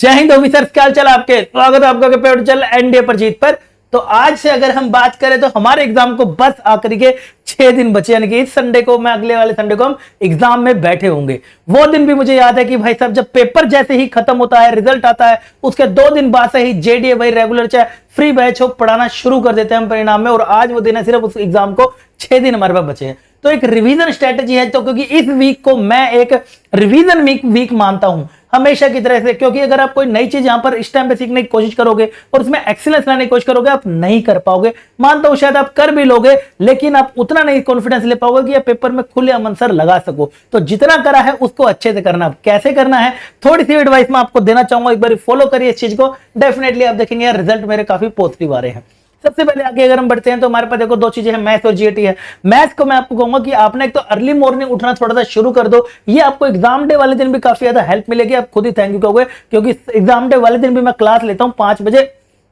जय हिंद ऑफिसर्स, क्या हाल चाल आपके। स्वागत है आपका पेपर चल एनडीए पर जीत पर। तो आज से अगर हम बात करें तो हमारे एग्जाम को बस आखिरी के 6 दिन बचे, यानी कि इस संडे को मैं अगले वाले संडे को हम एग्जाम में बैठे होंगे। वो दिन भी मुझे याद है कि भाई साहब जब पेपर जैसे ही खत्म होता है, रिजल्ट आता है, उसके 2 दिन बाद से ही जेडीए भाई रेगुलर चाहे फ्री बैच हो पढ़ाना शुरू कर देते हैं हम परिणाम में। और आज वो दिन है, सिर्फ उस एग्जाम को 6 दिन हमारे पास बचे हैं। तो एक रिवीजन स्ट्रेटेजी है, तो क्योंकि इस वीक को मैं एक रिवीजन वीक मानता हूं हमेशा की तरह से, क्योंकि अगर आप कोई नई चीज यहां पर इस टाइम पे सीखने की कोशिश करोगे और उसमें एक्सीलेंस लाने की कोशिश करोगे, आप नहीं कर पाओगे। मानता हूं शायद आप कर भी लोगे, लेकिन आप उतना नहीं कॉन्फिडेंस ले पाओगे कि ये पेपर में खुले आंसर लगा सको। तो जितना करा है उसको अच्छे से करना। कैसे करना है थोड़ी सी एडवाइस मैं आपको देना चाहूंगा, एक बार फॉलो करिए इस चीज को, डेफिनेटली आप देखेंगे यार रिजल्ट मेरे काफी पॉजिटिव आ रहे हैं। सबसे पहले आगे अगर हम बढ़ते हैं तो हमारे पास देखो 2 चीजें हैं, मैथ्स और जीएटी है। मैथ्स को मैं आपको कहूंगा कि आपने एक तो अर्ली मॉर्निंग उठना थोड़ा सा शुरू कर दो, ये आपको एग्जाम डे वाले दिन भी काफी ज्यादा हेल्प मिलेगी। आप खुद ही थैंक यू कहोगे, क्योंकि एग्जाम डे वाले दिन भी मैं क्लास लेता हूं 5 बजे।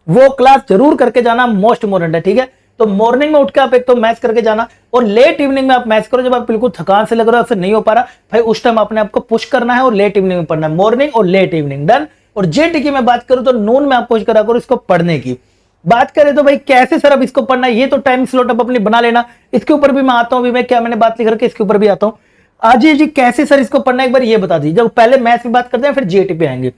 वो क्लास जरूर करके जाना, मोस्ट इंपोर्टेंट है, ठीक है। तो मॉर्निंग में उठ के आप एक तो मैथ्स करके जाना, और लेट इवनिंग में आप मैथ्स करो जब आप बिल्कुल थकान से लग रहा है, फिर नहीं हो पा रहा भाई, उस टाइम अपने आपको पुश करना है और लेट इवनिंग में पढ़ना है। मॉर्निंग और लेट इवनिंग डन। और जेटी की मैं बात करूं तो नून में आप कोशिश करा करो इसको पढ़ने की। बात करें तो भाई कैसे सर अब इसको पढ़ना है, ये तो टाइम स्लॉट अब अपनी बना लेना। इसके ऊपर भी मैं आता हूं, मैं क्या मैंने बात लिख रखी है इसके ऊपर भी आता हूं। आज जी कैसे सर इसको पढ़ना है एक बार ये बता दीजिए। जब पहले मैथ्स की बात करते हैं फिर जीएटी पे आएंगे।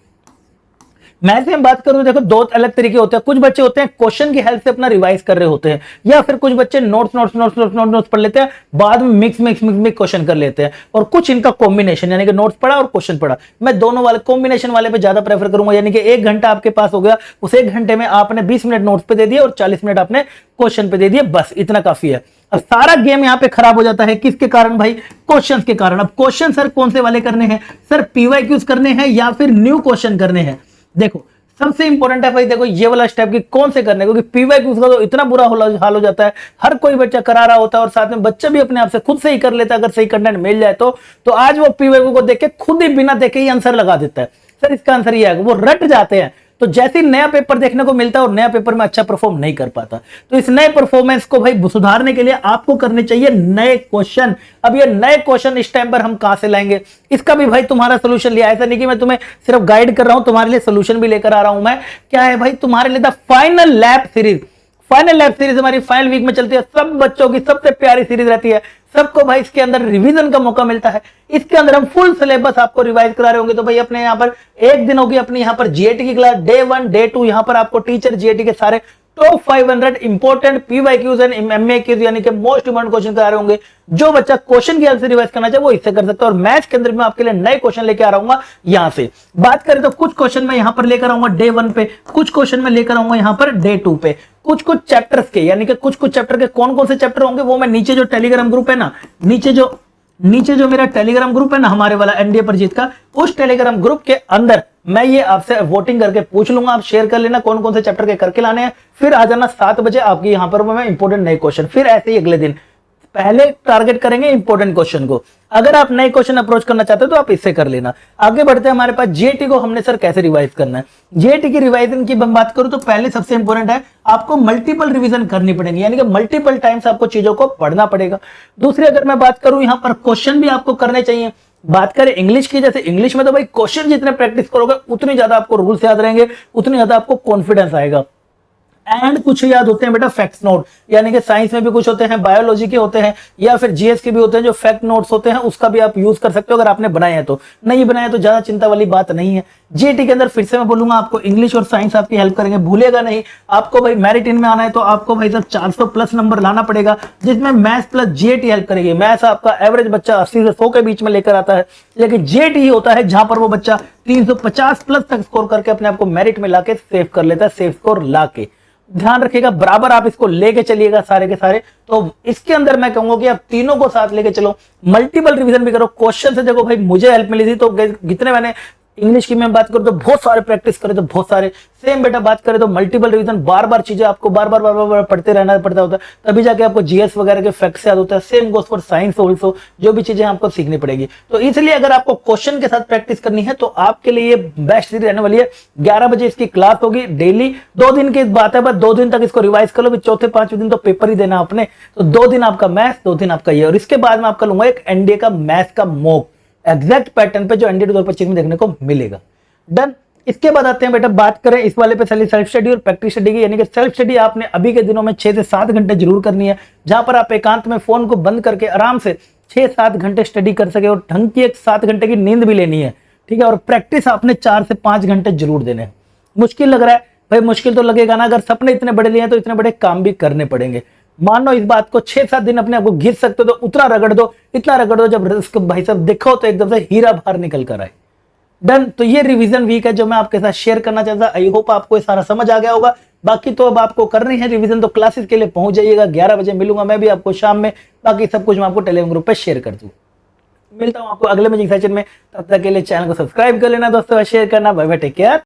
मैथ्स में बात करूं देखो 2 अलग तरीके होते हैं। कुछ बच्चे होते हैं क्वेश्चन की हेल्प से अपना रिवाइज कर रहे होते हैं, या फिर कुछ बच्चे नोट्स पढ़ लेते हैं, बाद में मिक्स क्वेश्चन कर लेते हैं। और कुछ इनका कॉम्बिनेशन, यानी कि नोट्स पढ़ा और क्वेश्चन पढ़ा। मैं दोनों वाले कॉम्बिनेशन वाले पे ज्यादा प्रेफर करूंगा, यानी कि 1 घंटा आपके पास हो गया, उस 1 घंटे में आपने 20 मिनट नोट्स पे दे दिए और 40 मिनट आपने क्वेश्चन पे दे दिए, बस इतना काफी है। अब सारा गेम यहां पे खराब हो जाता है किसके कारण भाई, क्वेश्चंस के कारण। अब क्वेश्चन सर कौन से वाले करने हैं, सर पीवाईक्यूज करने हैं या फिर न्यू क्वेश्चन करने हैं। देखो सबसे इंपॉर्टेंट है भाई, देखो ये वाला स्टेप कि कौन से करने, क्योंकि पीवाईक्यूज का तो इतना बुरा हाल हो जाता है। हर कोई बच्चा करा रहा होता है और साथ में बच्चा भी अपने आप से खुद से ही कर लेता है, अगर सही कंटेंट मिल जाए तो आज वो पीवाईक्यू को देख के खुद ही बिना देखे ही आंसर लगा देता है, सर इसका आंसर ये है। वो रट जाते हैं, तो जैसे ही नया पेपर देखने को मिलता है और नया पेपर में अच्छा परफॉर्म नहीं कर पाता, तो इस नए परफॉर्मेंस को भाई सुधारने के लिए आपको करने चाहिए नए क्वेश्चन। अब ये नए क्वेश्चन इस टाइम पर हम कहां से लाएंगे, इसका भी भाई तुम्हारा सोल्यूशन लिया। ऐसा नहीं कि मैं तुम्हें सिर्फ गाइड कर रहा हूं, तुम्हारे लिए सोल्यूशन भी लेकर आ रहा हूं मैं। क्या है भाई, तुम्हारे लिए the final lab series. Final lab series हमारी फाइनल वीक में चलती है, सब बच्चों की सबसे प्यारी सीरीज रहती है। सबको भाई इसके अंदर रिवीजन का मौका मिलता है। इसके अंदर हम फुल सिलेबस आपको रिवाइज करा रहे होंगे। तो भाई अपने यहाँ पर एक दिन होगी अपनी यहाँ पर जीएटी की क्लास, डे 1 डे 2 यहाँ पर आपको टीचर जीएटी के सारे टॉप 500 इंपोर्टेंट पीवाईक्यूज एंड एमएक्यूज यानी कि मोस्ट इंपोर्टेंट क्वेश्चन करा रहे होंगे। जो बच्चा क्वेश्चन की हेल्प से रिवाइज करना चाहे वो इससे कर सकता है। और मैथ्स के अंदर मैं आपके लिए नए क्वेश्चन लेके आ रहा हूँ यहाँ से। बात करें तो कुछ क्वेश्चन मैं यहाँ पर लेकर आऊंगा डे 1 पे, कुछ क्वेश्चन मैं लेकर आऊंगा यहाँ पर डे 2 पे। कुछ चैप्टर्स के, यानी कि कुछ चैप्टर के कौन से चैप्टर होंगे वो मैं नीचे जो टेलीग्राम ग्रुप है ना, नीचे जो मेरा टेलीग्राम ग्रुप है ना हमारे वाला एनडीए पर जीत का, उस टेलीग्राम ग्रुप के अंदर मैं ये आपसे वोटिंग करके पूछ लूंगा। आप शेयर कर लेना कौन से चैप्टर के करके लाने हैं, फिर आ जाना 7 बजे आपकी यहाँ पर मैं इंपोर्टेंट नए क्वेश्चन। फिर ऐसे ही अगले दिन पहले टारगेट करेंगे इंपोर्टेंट क्वेश्चन को। अगर आप नए क्वेश्चन अप्रोच करना चाहते हो तो आप इससे कर लेना। आगे बढ़ते हैं, हमारे पास जीएटी को हमने सर कैसे रिवाइज करना है। जीएटी की रिवाइजन की बात करूं तो पहले सबसे इंपॉर्टेंट है आपको मल्टीपल रिवीजन करनी पड़ेगी, यानी कि मल्टीपल टाइम्स आपको चीजों को पढ़ना पड़ेगा। दूसरी अगर मैं बात करूं यहाँ पर क्वेश्चन भी आपको करने चाहिए। बात करें इंग्लिश की, जैसे इंग्लिश में तो भाई क्वेश्चन जितने प्रैक्टिस करोगे उतनी ज्यादा आपको रूल्स याद रहेंगे, उतनी ज्यादा आपको कॉन्फिडेंस आएगा। एंड कुछ याद होते हैं बेटा फैक्ट्स नोट, यानी कि साइंस में भी कुछ होते हैं, बायोलॉजी के होते हैं या फिर जीएस के भी होते हैं जो फैक्ट नोट्स होते हैं, उसका भी आप यूज कर सकते हो अगर आपने बनाए हैं। तो नहीं बनाए तो ज्यादा चिंता वाली बात नहीं है। जीएटी के अंदर फिर से मैं बोलूंगा आपको इंग्लिश और साइंस आपकी हेल्प करेंगे, भूलेगा नहीं। आपको भाई मेरिट इन में आना है तो आपको भाई साहब 400 प्लस नंबर लाना पड़ेगा, जिसमें मैथ्स प्लस जीएटी हेल्प करेगी। मैथ्स आपका एवरेज बच्चा 80 से 100 के बीच में लेकर आता है, लेकिन जीएटी ही होता है जहां पर वो बच्चा 350 प्लस तक स्कोर करके अपने आपको मेरिट में लाके सेव कर लेता है, सेव स्कोर लाके। ध्यान रखिएगा बराबर आप इसको लेके चलिएगा सारे के सारे। तो इसके अंदर मैं कहूंगा कि आप तीनों को साथ लेके चलो, मल्टीपल रिवीजन भी करो। क्वेश्चन से देखो भाई मुझे हेल्प मिली थी, तो जितने मैंने इंग्लिश की मैं बात करूं तो बहुत सारे प्रैक्टिस करे तो बहुत सारे, सेम बेटा बात करें तो मल्टीपल रिवीजन, बार बार चीजें आपको बार बार पढ़ते रहना पड़ता होता है, तभी जाके आपको जीएस वगैरह के फैक्ट्स याद होता है। Same goes for science also, जो भी चीजें आपको सीखनी पड़ेगी। तो इसलिए अगर आपको क्वेश्चन के साथ प्रैक्टिस करनी है तो आपके लिए ये बेस्ट सीरीज रहने वाली है। 11 बजे इसकी क्लास होगी डेली, 2 दिन की बात है, बस 2 दिन तक इसको रिवाइज कर लो, चौथे 5वें दिन तो पेपर ही देना आपने। तो 2 दिन आपका मैथ्स, 2 दिन आपका ये, और इसके बाद में आपका लूंगा एक एनडीए का मैथ्स का मॉक एग्जैक्ट पैटर्न पे जो एनडीए 2025 में देखने को मिलेगा। डन। इसके बाद आते हैं बेटा, बात करें इस वाले पे सेल्फ स्टडी और प्रैक्टिस स्टडी की। यानी कि सेल्फ स्टडी आपने अभी के दिनों में 6 से 7 घंटे जरूर करनी है, जहां पर आप एकांत में फोन को बंद करके आराम से 6-7 घंटे स्टडी कर सके और ढंग की एक 7 घंटे की नींद भी लेनी है, ठीक है। और प्रैक्टिस आपने 4 से 5 घंटे जरूर देने हैं। मुश्किल लग रहा है भाई, मुश्किल तो लगेगा ना, अगर सपने इतने बड़े लिए हैं तो इतने बड़े काम भी करने पड़ेंगे। मानो इस बात को 6-7 दिन अपने आपको घिस सकते हो तो उतना रगड़ दो, इतना रगड़ दो, जब इसको भाई साहब देखो तो एकदम से हीरा बाहर निकल कर आए। डन। तो ये रिवीजन वीक है जो मैं आपके साथ शेयर करना चाहता। आई होप आपको ये सारा समझ आ गया होगा। बाकी तो अब आपको करनी है रिवीजन, तो क्लासेस के लिए पहुंच जाइएगा। 11 बजे मिलूंगा मैं भी आपको शाम में। बाकी सब कुछ मैं आपको टेलीग्राम ग्रुप पे शेयर कर दूँ। मिलता हूं आपको अगले मैजिक सेशन में। तब तक के लिए चैनल को सब्सक्राइब कर लेना दोस्तों, शेयर करना। Bye bye, take care.